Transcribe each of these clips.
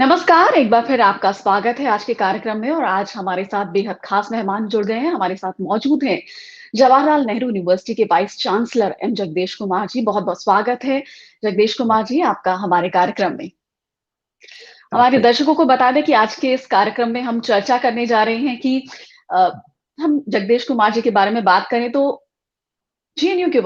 नमस्कार, एक बार फिर आपका स्वागत है आज के कार्यक्रम में और आज हमारे साथ बेहद खास मेहमान जुड़ गए हैं। हमारे साथ मौजूद हैं जवाहरलाल नेहरू यूनिवर्सिटी के vice chancellor M Jagadesh Kumar ji. बहुत-बहुत स्वागत है जगदेश कुमार जी आपका हमारे कार्यक्रम में। हमारे Okay. दर्शकों को बता दें कि आज के इस कार्यक्रम में हम चर्चा करने जा रहे हैं कि अ, हम जगदेश कुमार जी के बारे में बात करें तो जेएनयू के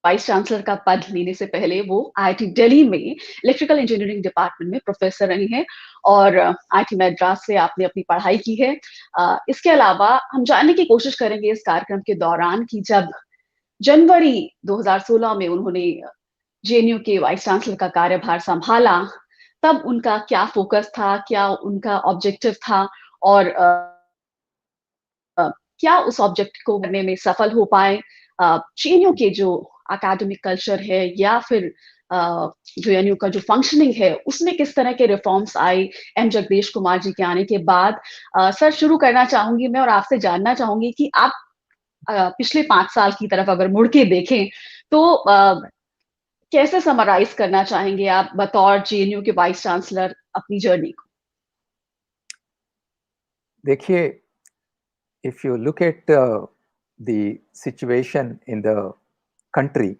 वाइस चांसलर का पद लेने से पहले वो आईआईटी दिल्ली में इलेक्ट्रिकल इंजीनियरिंग डिपार्टमेंट में प्रोफेसर रही हैं और आईआईटी मद्रास से आपने अपनी पढ़ाई की है। इसके अलावा हम जानने की कोशिश करेंगे इस कार्यक्रम के दौरान कि जब जनवरी 2016 में उन्होंने जेएनयू के वाइस चांसलर का कार्यभार संभाला, तब उनका क्या फोकस था, क्या उनका ऑब्जेक्टिव था और क्या उस ऑब्जेक्ट को करने में सफल हो पाए? जेएनयू के जो एकेडमिक कल्चर है या फिर जेएनयू का जो फंक्शनिंग है, उसमें किस तरह के रिफॉर्म्स आए एम जगदीश कुमार जी के आने के बाद? सर शुरू करना चाहूँगी मैं और आपसे जानना चाहूँगी कि आप पिछले 5 साल की तरफ अगर मुड़ के देखें, तो कैसे समराइज़ करना चाहेंगे आप बतौर जेएनयू के वाइस चांसलर अपनी जर्नी को? देखिए, if you look at the situation in the country,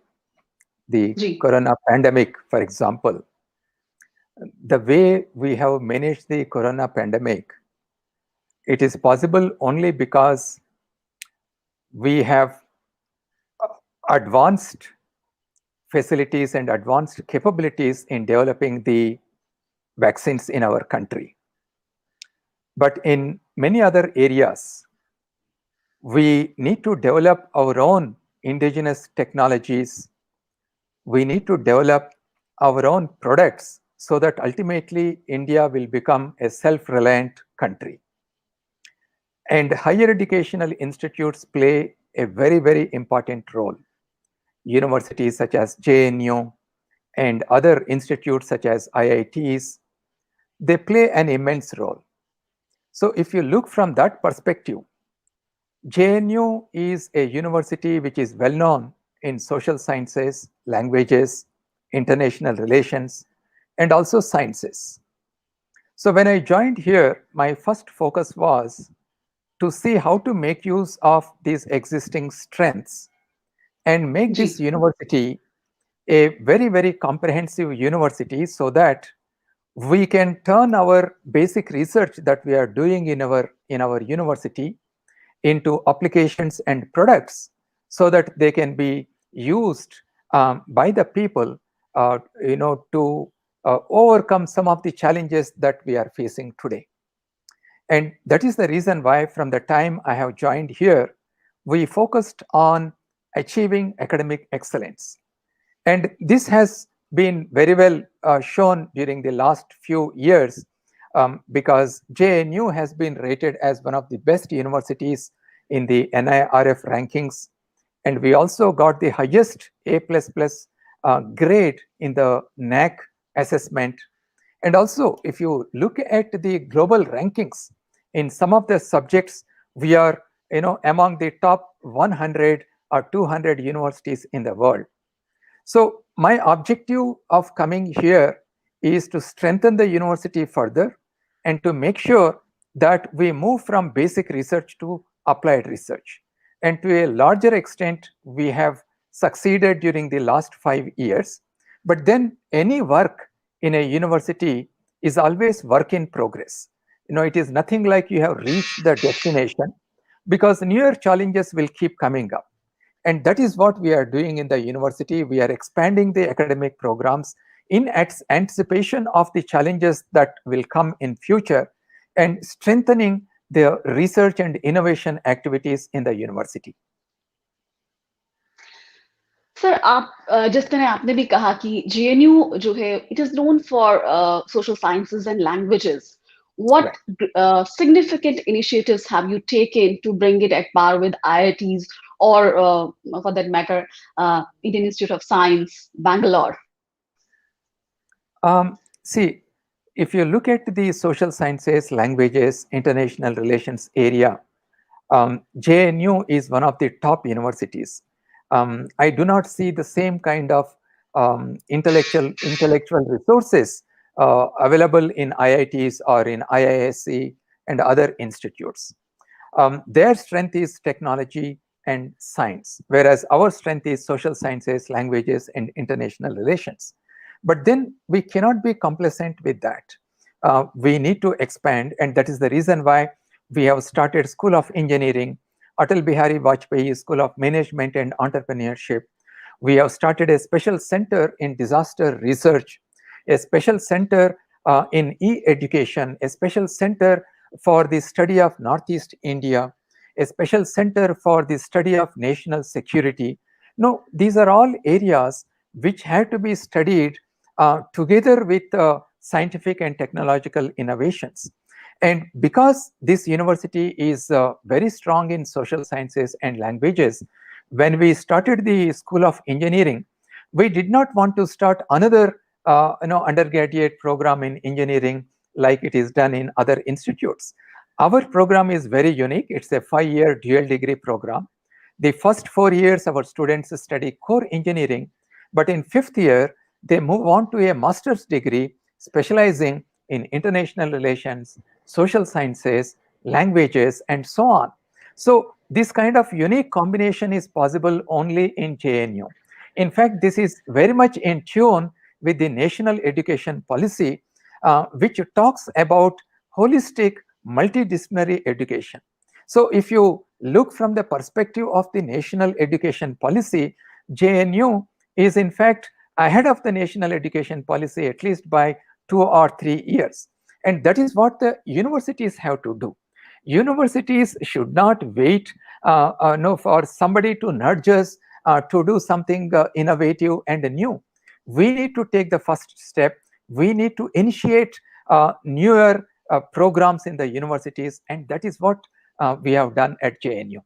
the G, corona pandemic, for example, the way we have managed the corona pandemic, it is possible only because we have advanced facilities and advanced capabilities in developing the vaccines in our country. But in many other areas, we need to develop our own indigenous technologies. We need to develop our own products so that ultimately India will become a self-reliant country. And higher educational institutes play a very, very important role. Universities such as JNU and other institutes such as IITs, they play an immense role. So if you look from that perspective, JNU is a university which is well known in social sciences, languages, international relations, and also sciences. So when I joined here, my first focus was to see how to make use of these existing strengths and make G. this university a very, very comprehensive university so that we can turn our basic research that we are doing in our university into applications and products so that they can be used by the people to overcome some of the challenges that we are facing today. And that is the reason why from the time I have joined here, we focused on achieving academic excellence. And this has been very well shown during the last few years because JNU has been rated as one of the best universities in the NIRF rankings. And we also got the highest A++ grade in the NAC assessment. And also, if you look at the global rankings in some of the subjects, we are among the top 100 or 200 universities in the world. So my objective of coming here is to strengthen the university further and to make sure that we move from basic research to applied research. And to a larger extent, we have succeeded during the last 5 years. But then any work in a university is always work in progress. It is nothing like you have reached the destination because newer challenges will keep coming up. And that is what we are doing in the university. We are expanding the academic programs in anticipation of the challenges that will come in future and strengthening the research and innovation activities in the university. Sir आप जिस तरह आपने भी कहा कि JNU जो है it is known for social sciences and languages Right. what significant initiatives have you taken to bring it at par with IITs or for that matter Indian Institute of Science Bangalore? See, if you look at the social sciences, languages, international relations area, JNU is one of the top universities. I do not see the same kind of intellectual resources available in IITs or in IISc and other institutes. Their strength is technology and science, whereas our strength is social sciences, languages, and international relations. But then we cannot be complacent with that. We need to expand, and that is the reason why we have started School of Engineering, Atal Bihari Vajpayee School of Management and Entrepreneurship. We have started a special center in disaster research, a special center in e-education, a special center for the study of Northeast India, a special center for the study of national security. No, these are all areas which have to be studied together with scientific and technological innovations. And because this university is very strong in social sciences and languages, when we started the School of Engineering, we did not want to start another undergraduate program in engineering like it is done in other institutes. Our program is very unique. It's a 5-year dual degree program. The first 4 years, our students study core engineering, but in 5th year, they move on to a master's degree specializing in international relations, social sciences, languages, and so on. So this kind of unique combination is possible only in JNU. In fact, this is very much in tune with the national education policy, which talks about holistic multidisciplinary education. So if you look from the perspective of the national education policy, JNU is in fact ahead of the national education policy at least by 2 or 3 years. And that is what the universities have to do. Universities should not wait for somebody to nudge us to do something innovative and new. We need to take the first step. We need to initiate newer programs in the universities, and that is what we have done at JNU.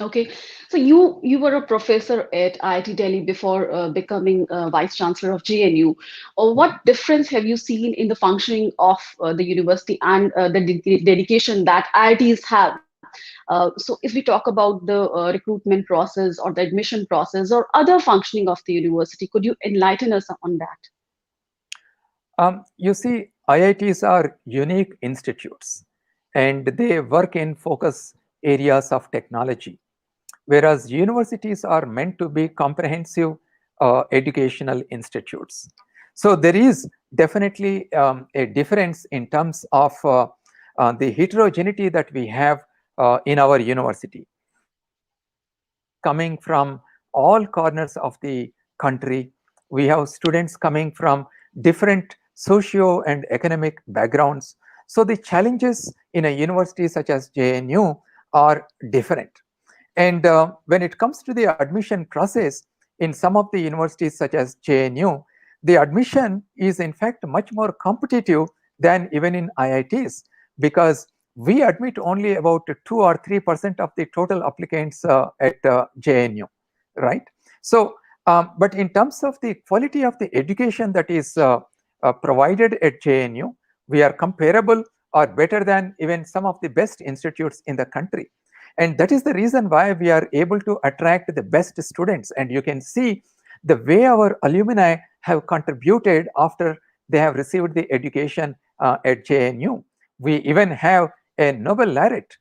Okay, so you were a professor at IIT Delhi before becoming vice chancellor of JNU. What difference have you seen in the functioning of the university and the dedication that IITs have? So if we talk about the recruitment process or the admission process or other functioning of the university, could you enlighten us on that? You see, IITs are unique institutes and they work in focus areas of technology, whereas universities are meant to be comprehensive educational institutes. So there is definitely a difference in terms of the heterogeneity that we have in our university. Coming from all corners of the country, we have students coming from different socio and economic backgrounds. So the challenges in a university such as JNU are different. And when it comes to the admission process, in some of the universities such as JNU, the admission is in fact much more competitive than even in IITs, because we admit only about 2 or 3% of the total applicants at JNU, right? So, but in terms of the quality of the education that is provided at JNU, we are comparable or better than even some of the best institutes in the country. And that is the reason why we are able to attract the best students. And you can see the way our alumni have contributed after they have received the education at JNU. We even have a Nobel laureate.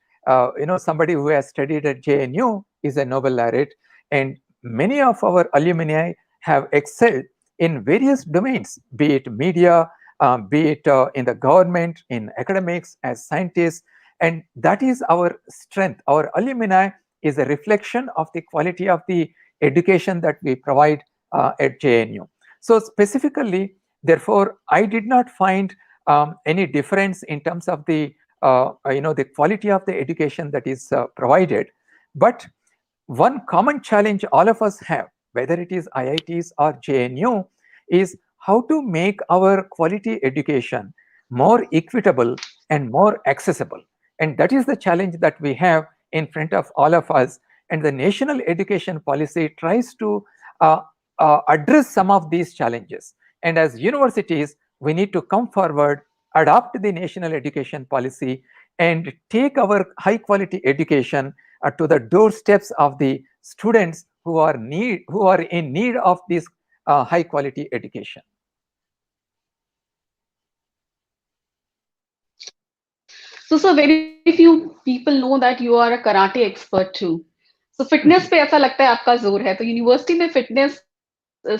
Somebody who has studied at JNU is a Nobel laureate. And many of our alumni have excelled in various domains, be it media, be it in the government, in academics, as scientists. And that is our strength. Our alumni is a reflection of the quality of the education that we provide at JNU. So specifically, therefore, I did not find any difference in terms of the the quality of the education that is provided. But one common challenge all of us have, whether it is IITs or JNU, is how to make our quality education more equitable and more accessible. And that is the challenge that we have in front of all of us. And the national education policy tries to address some of these challenges. And as universities, we need to come forward, adopt the national education policy, and take our high quality education to the doorsteps of the students who are in need of this high quality education. So very few people know that you are a karate expert too. So fitness पे ऐसा लगता है आपका जोर है, तो university में fitness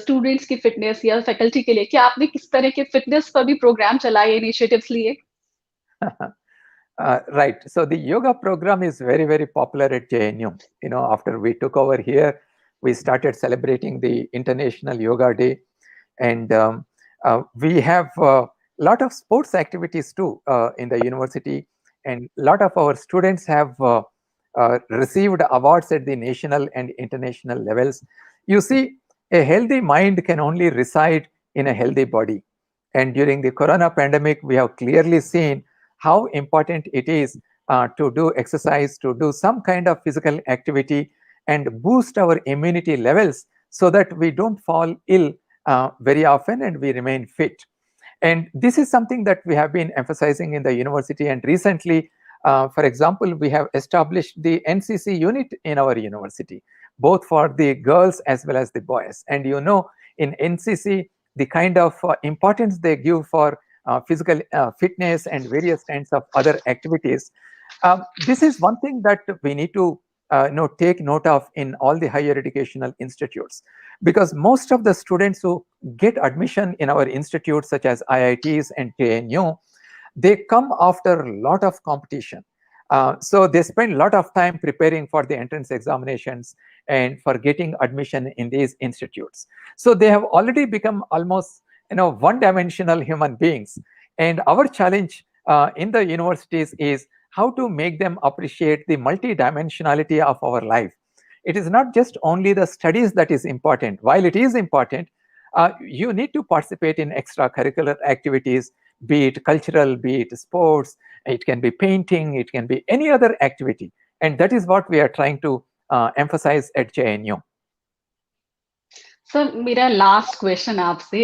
students की फिटनेस या फैकल्टी के लिए क्या आपने किस तरह के फिटनेस पर भी प्रोग्राम चलाए, इनिशिएटिव्स लिए? Right. So the yoga program is very, very popular at JNU. After we took over here, we started celebrating the International Yoga Day, and we have a lot of sports activities too in the university, and a lot of our students have received awards at the national and international levels. You see, a healthy mind can only reside in a healthy body, and during the corona pandemic, we have clearly seen how important it is to do exercise, to do some kind of physical activity, and boost our immunity levels so that we don't fall ill very often and we remain fit. And this is something that we have been emphasizing in the university. And recently, for example, we have established the NCC unit in our university, both for the girls as well as the boys. And in NCC, the kind of importance they give for physical fitness and various kinds of other activities. This is one thing that we need to take note of in all the higher educational institutes, because most of the students who get admission in our institutes such as IITs and JNU, they come after a lot of competition. So they spend a lot of time preparing for the entrance examinations and for getting admission in these institutes. So they have already become almost one-dimensional human beings. And our challenge in the universities is how to make them appreciate the multidimensionality of our life. It is not just only the studies that is important. While it is important, you need to participate in extracurricular activities, be it cultural, be it sports, it can be painting, it can be any other activity. And that is what we are trying to emphasize at JNU. Sir मेरा last question आपसे,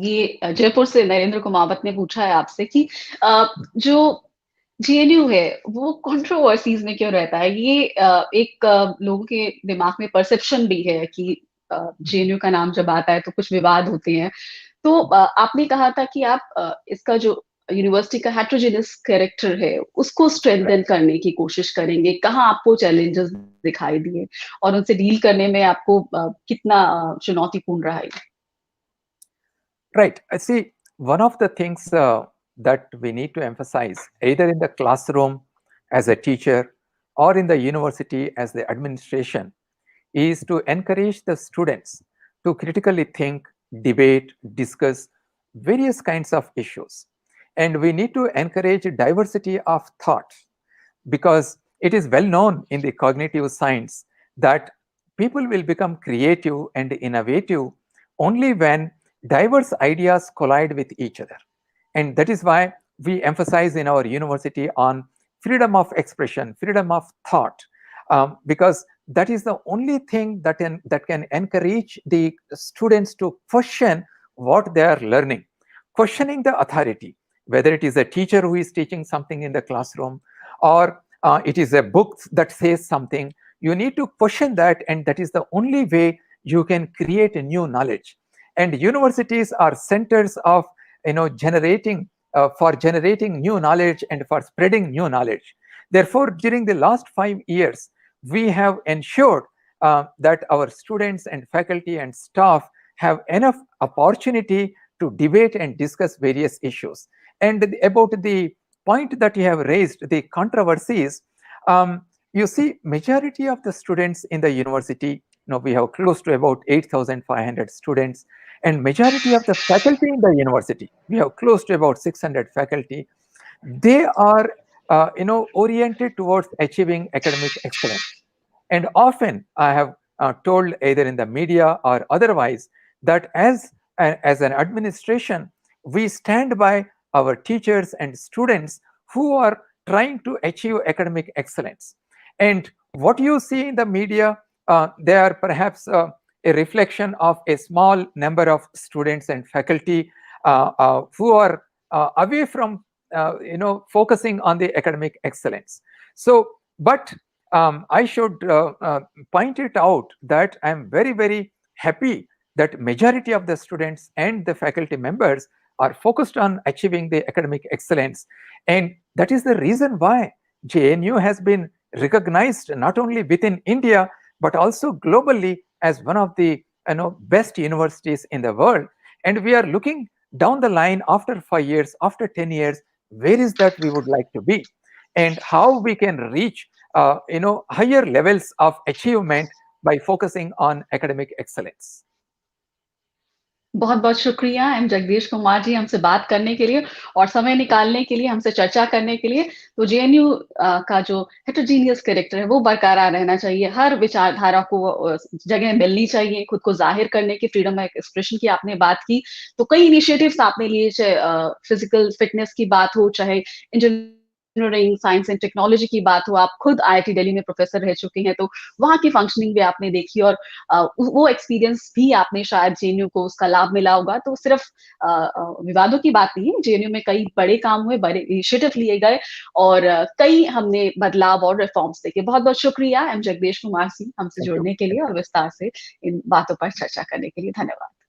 ये जयपुर से नरेंद्र कुमावत ने पूछा है आपसे कि जो जेएनयू है वो कंट्रोवर्सीज में क्यों रहता है? ये एक लोगों के दिमाग में परसेप्शन भी है कि जेएनयू का नाम जब आता है तो कुछ विवाद होते हैं। तो आपने कहा था कि आप इसका जो यूनिवर्सिटी का हेट्रोजेनियस कैरेक्टर है उसको स्ट्रेंथन करने की कोशिश करेंगे। कहाँ आपको चैलेंजेस दिखाई दिए और उनसे डील करने में आपको कितना चुनौतीपूर्ण रहा है? Right. I see, one of the things that we need to emphasize, either in the classroom as a teacher or in the university as the administration, is to encourage the students to critically think, debate, discuss various kinds of issues. And we need to encourage diversity of thought, because it is well known in the cognitive science that people will become creative and innovative only when diverse ideas collide with each other. And that is why we emphasize in our university on freedom of expression, freedom of thought, because that is the only thing that can encourage the students to question what they are learning, questioning the authority, whether it is a teacher who is teaching something in the classroom or it is a book that says something. You need to question that, and that is the only way you can create a new knowledge. And universities are centers of generating for generating new knowledge and for spreading new knowledge. Therefore, during the last 5 years, we have ensured that our students and faculty and staff have enough opportunity to debate and discuss various issues. And about the point that you have raised, the controversies, you see, majority of the students in the university, we have close to about 8,500 students, and majority of the faculty in the university, we have close to about 600 faculty, they are oriented towards achieving academic excellence. And often I have told either in the media or otherwise that as an administration, we stand by our teachers and students who are trying to achieve academic excellence. And what you see in the media, they are perhaps a reflection of a small number of students and faculty who are away from focusing on the academic excellence. So, but I should point it out that I am very, very happy that majority of the students and the faculty members are focused on achieving the academic excellence. And that is the reason why JNU has been recognized not only within India, but also globally as one of the best universities in the world. And we are looking down the line after 5 years, after 10 years, where is that we would like to be, and how we can reach higher levels of achievement by focusing on academic excellence. बहुत-बहुत शुक्रिया M Jagdish Kumar ji हमसे बात करने के लिए और समय निकालने के लिए, हमसे चर्चा करने के लिए। तो जेएनयू का जो हेटेरोजीनियस कैरेक्टर है, वो बरकरार रहना चाहिए। हर विचारधारा को जगह मिलनी चाहिए, खुद को ज़ाहिर करने की फ्रीडम ऑफ एक्सप्रेशन की आपने बात की। तो कई इनिशिएटिव्स आपने लिए, चाहे फिज़िकल फिटनेस की बात हो, चाहे इंजीनियरिंग, साइंस एंड टेक्नोलॉजी की बात हो। आप खुद आईआईटी दिल्ली में प्रोफ़ेसर रह चुके हैं, तो वहाँ की फंक्शनिंग भी आपने देखी और वो एक्सपीरियंस भी आपने शायद जेएनयू को उसका लाभ मिला होगा। तो सिर्फ विवादों की बात नहीं है, जेएनयू में कई बड़े काम हुए, बड़े इनिशिएटिव लिए गए और कई हमने बदलाव और रिफॉर्म्स देखे। बहुत-बहुत शुक्रिया एम जगदीश कुमार जी हमसे Thank you. जुड़ने के लिए Thank और you. विस्तार से इन बातों पर चर्चा करने के लिए। धन्यवाद।